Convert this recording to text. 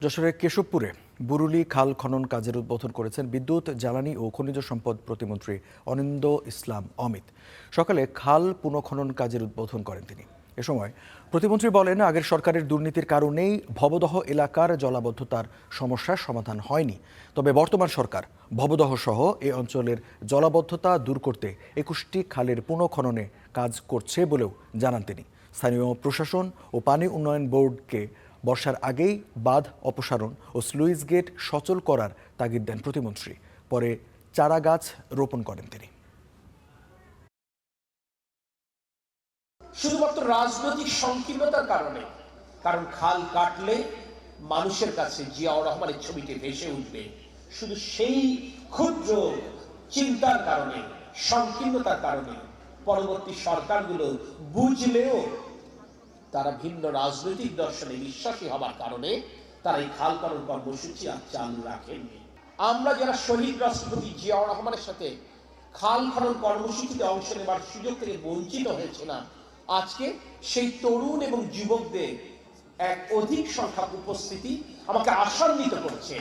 যশোরের কেশবপুরে বুরুলি খাল খনন কাজের উদ্বোধন করেছেন বিদ্যুৎ, জ্বালানি ও খনিজ সম্পদ প্রতিমন্ত্রী অনিন্দ ইসলাম অমিত। সকালে খাল পুনঃখনন কাজের উদ্বোধন করেন তিনি। এ সময় প্রতিমন্ত্রী বলেন, আগের সরকারের দুর্নীতির কারণেই ভবদহ এলাকার জলাবদ্ধতার সমস্যার সমাধান হয়নি। তবে বর্তমান সরকার ভবদহ সহ এ অঞ্চলের জলাবদ্ধতা দূর করতে ২১টি খালের পুনঃখননে কাজ করছে বলেও জানান তিনি। স্থানীয় প্রশাসন ও পানি উন্নয়ন বোর্ডকে বর্ষার আগেই বাঁধ অপসারণ ও স্লুইস গেট সচল করার তাগিদ দেন প্রতিমন্ত্রী। পরে চারা গাছ রোপণ করেন তিনি। শুধুমাত্র রাজনৈতিক সংকীর্ণতার কারণে, কারণ খাল কাটলে মানুষের কাছে জিয়াউর রহমানের ছবিটি ভেসে উঠবে, শুধু সেই ক্ষুদ্র চিন্তার কারণে, সংকীর্ণতার কারণে পরবর্তী সরকারগুলো বুঝলেও তারা ভিন্ন রাজনৈতিক দর্শনে বিশ্বাসী হবার কারণে তারা এই খাল খনন কর্মসূচি আর চালু রাখেননি। আমরা যারা শহীদ রাষ্ট্রপতি জিয়াউর রহমানের সাথে খাল খনন কর্মসূচিতে অংশ নেবার সুযোগ থেকে বঞ্চিত হয়েছিলাম, আজকে সেই তরুণ এবং যুবকদের এক অধিক সংখ্যক উপস্থিতি আমাকে আশান্বিত করছে।